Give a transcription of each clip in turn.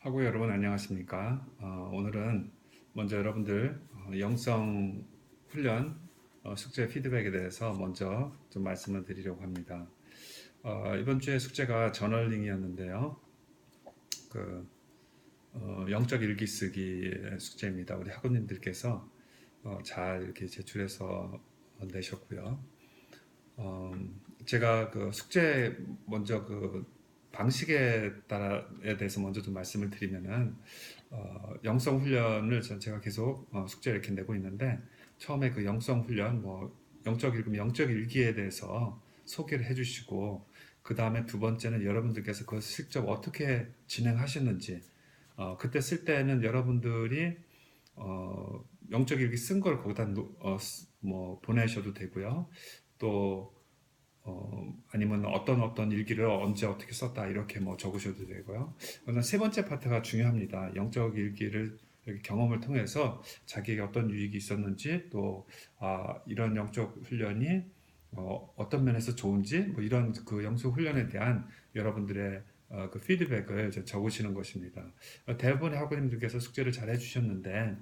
하고 여러분 안녕하십니까? 오늘은 먼저 여러분들 영성 훈련 숙제 피드백에 대해서 먼저 좀 말씀을 드리려고 합니다. 이번 주에 숙제가 저널링이었는데요. 그 영적 일기 쓰기 숙제입니다. 우리 학우님들께서 잘 이렇게 제출해서 내셨고요. 어, 제가 그 숙제 먼저 그 방식에 따라에 대해서 먼저 좀 말씀을 드리면은 영성 훈련을 제가 계속 숙제 이렇게 내고 있는데 처음에 그 영성 훈련 뭐 영적 읽음 영적 일기에 대해서 소개를 해주시고 그 다음에 두 번째는 여러분들께서 그것을 직접 어떻게 진행하셨는지 그때 쓸 때는 여러분들이 영적 일기 쓴 걸 거기다 뭐 보내셔도 되고요. 또 아니면 어떤 일기를 언제 어떻게 썼다 이렇게 뭐 적으셔도 되고요. 그다음 세 번째 파트가 중요합니다. 영적 일기를 이렇게 경험을 통해서 자기에게 어떤 유익이 있었는지 또 이런 영적 훈련이 어떤 면에서 좋은지 뭐 이런 그 영적 훈련에 대한 여러분들의 그 피드백을 이제 적으시는 것입니다. 대부분의 학우님들께서 숙제를 잘 해주셨는데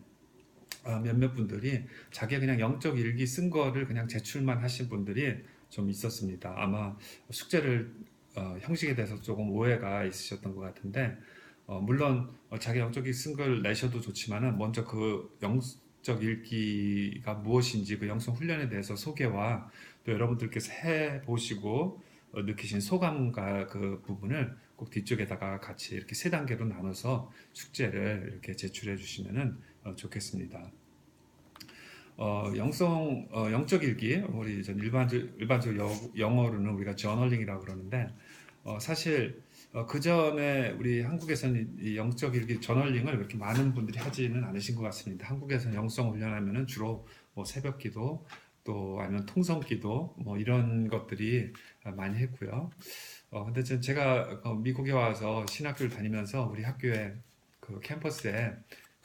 몇몇 분들이 자기 그냥 영적 일기 쓴 거를 그냥 제출만 하신 분들이 좀 있었습니다. 아마 숙제를 형식에 대해서 조금 오해가 있으셨던 것 같은데 물론 자기 영적 일기 쓴 걸 내셔도 좋지만은 먼저 그 영적 일기가 무엇인지 그 영성 훈련에 대해서 소개와 또 여러분들께서 해 보시고 느끼신 소감과 그 부분을 꼭 뒤쪽에다가 같이 이렇게 세 단계로 나눠서 숙제를 이렇게 제출해 주시면은 좋겠습니다. 영적 일기, 우리 일반적 영어로는 우리가 저널링이라고 그러는데, 사실, 그 전에 우리 한국에서는 이 영적 일기 저널링을 그렇게 많은 분들이 하지는 않으신 것 같습니다. 한국에서는 영성 훈련하면은 주로 뭐 새벽 기도, 또 아니면 통성 기도, 뭐 이런 것들이 많이 했고요. 근데 제가 미국에 와서 신학교를 다니면서 우리 학교에 그 캠퍼스에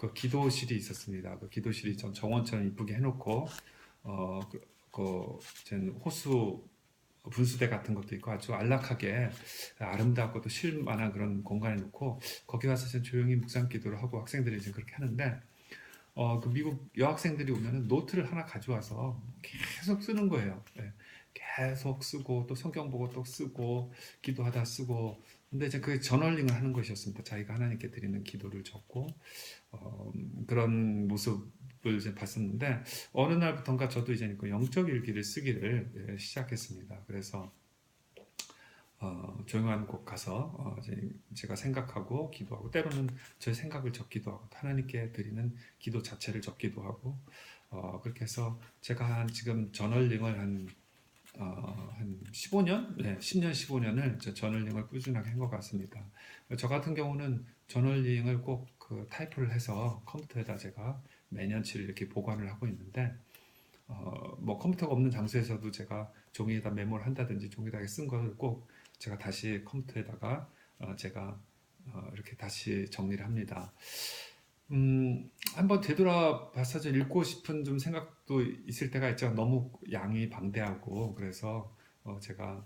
그 기도실이 있었습니다. 그 기도실이 전 정원처럼 이쁘게 해놓고 어, 그, 호수 분수대 같은 것도 있고 아주 안락하게 아름답고 또 쉴 만한 그런 공간에 놓고 거기 가서 조용히 묵상 기도를 하고 학생들이 지금 그렇게 하는데 그 미국 여학생들이 오면은 노트를 하나 가져와서 계속 쓰는 거예요. 예, 계속 쓰고 또 성경 보고 또 쓰고 기도하다 쓰고 근데 이제 그 저널링을 하는 것이었습니다. 자기가 하나님께 드리는 기도를 적고 그런 모습을 이제 봤었는데 어느 날부턴가 저도 이제 그 영적 일기를 쓰기를 시작했습니다. 그래서 조용한 곳 가서 제가 생각하고 기도하고 때로는 제 생각을 적기도 하고 하나님께 드리는 기도 자체를 적기도 하고 그렇게 해서 제가 한 지금 저널링을 한 15년? 네, 10년, 15년을 저널링을 꾸준하게 한 것 같습니다. 저 같은 경우는 저널링을 꼭 그 타이프를 해서 컴퓨터에다 제가 매년치를 이렇게 보관을 하고 있는데, 뭐 컴퓨터가 없는 장소에서도 제가 종이에다 메모를 한다든지 종이에다 쓴 거를 꼭 제가 다시 컴퓨터에다가 제가 이렇게 다시 정리를 합니다. 한번 되돌아봐서 좀 읽고 싶은 좀 생각도 있을 때가 있죠. 너무 양이 방대하고 그래서 제가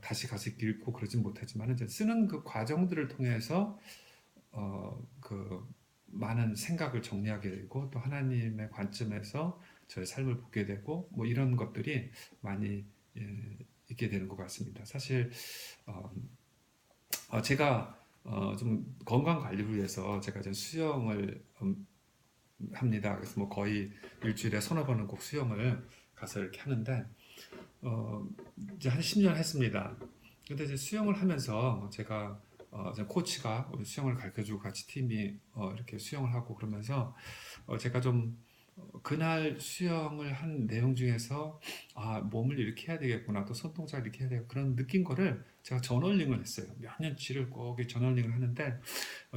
다시 가서 읽고 그러진 못하지만 이제 쓰는 그 과정들을 통해서 그 많은 생각을 정리하게 되고 또 하나님의 관점에서 저의 삶을 보게 되고 뭐 이런 것들이 많이 있게 되는 것 같습니다. 사실 어, 제가 좀 건강 관리를 위해서 제가 이제 수영을 합니다. 그래서 뭐 거의 일주일에 서너 번은 꼭 수영을 가서 이렇게 하는데 어, 이제 한 10년 했습니다. 근데 이제 수영을 하면서 제가 이제 코치가 우리 수영을 가르쳐주고 같이 팀이 이렇게 수영을 하고 그러면서 제가 좀 그날 수영을 한 내용 중에서 몸을 이렇게 해야 되겠구나 또 손동작을 이렇게 해야 되겠구나 그런 느낀 거를 제가 저널링을 했어요. 몇 년치를 꼭 저널링을 하는데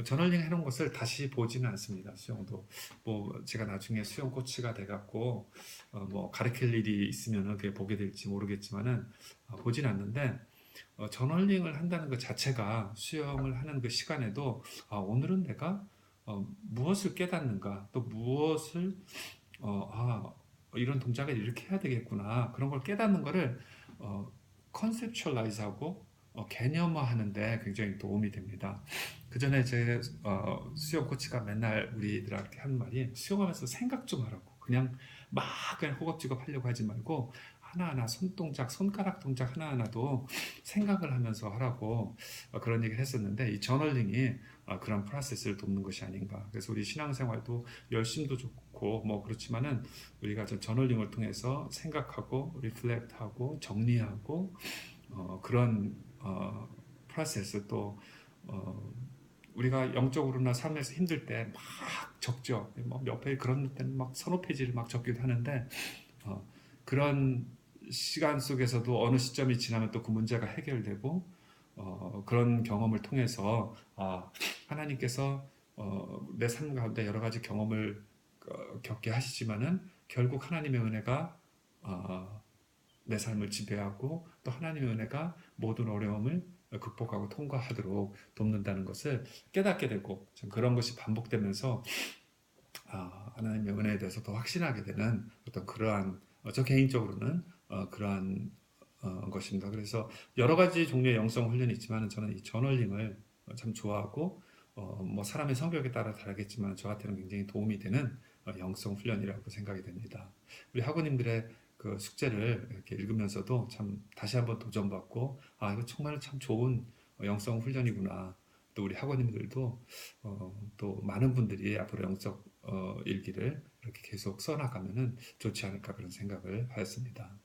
저널링 해놓은 것을 다시 보지는 않습니다. 수영도 뭐 제가 나중에 수영 코치가 돼갖고 뭐 가르칠 일이 있으면은 그게 보게 될지 모르겠지만은 보진 않는데 저널링을 한다는 것 자체가 수영을 하는 그 시간에도 오늘은 내가 무엇을 깨닫는가 또 무엇을 아, 이런 동작을 이렇게 해야 되겠구나. 그런 걸 깨닫는 거를 컨셉츄얼라이즈하고 개념화하는데 굉장히 도움이 됩니다. 그 전에 제 수영 코치가 맨날 우리들한테 한 말이 수영하면서 생각 좀 하라고. 막 그냥 허겁지겁 하려고 하지 말고 하나하나 손동작, 손가락 동작 하나하나도 생각을 하면서 하라고 그런 얘기를 했었는데 이 저널링이 그런 프로세스를 돕는 것이 아닌가. 그래서 우리 신앙생활도 열심도 좋고 뭐 그렇지만은 우리가 저 저널링을 통해서 생각하고 리플렉트하고 정리하고 그런 프로세스 또 어, 우리가 영적으로나 삶에서 힘들 때 막 적죠. 뭐몇 페이지 그런 때는 막 서너 페이지를 막 적기도 하는데 그런 시간 속에서도 어느 시점이 지나면 또 그 문제가 해결되고 그런 경험을 통해서 하나님께서 내 삶 가운데 여러 가지 경험을 겪게 하시지만은 결국 하나님의 은혜가 어, 내 삶을 지배하고 또 하나님의 은혜가 모든 어려움을 극복하고 통과하도록 돕는다는 것을 깨닫게 되고 그런 것이 반복되면서 하나님의 은혜에 대해서 더 확신하게 되는 어떤 그러한 저 개인적으로는 그러한 것입니다. 그래서 여러 가지 종류의 영성 훈련이 있지만 저는 이 저널링을 참 좋아하고 뭐 사람의 성격에 따라 다르겠지만 저 같아는 굉장히 도움이 되는 영성 훈련이라고 생각이 됩니다. 우리 학우님들의 그 숙제를 이렇게 읽으면서도 참 다시 한번 도전받고 이거 정말 참 좋은 영성 훈련이구나. 또 우리 학우님들도 또 많은 분들이 앞으로 영적 일기를 이렇게 계속 써나가면은 좋지 않을까 그런 생각을 하였습니다.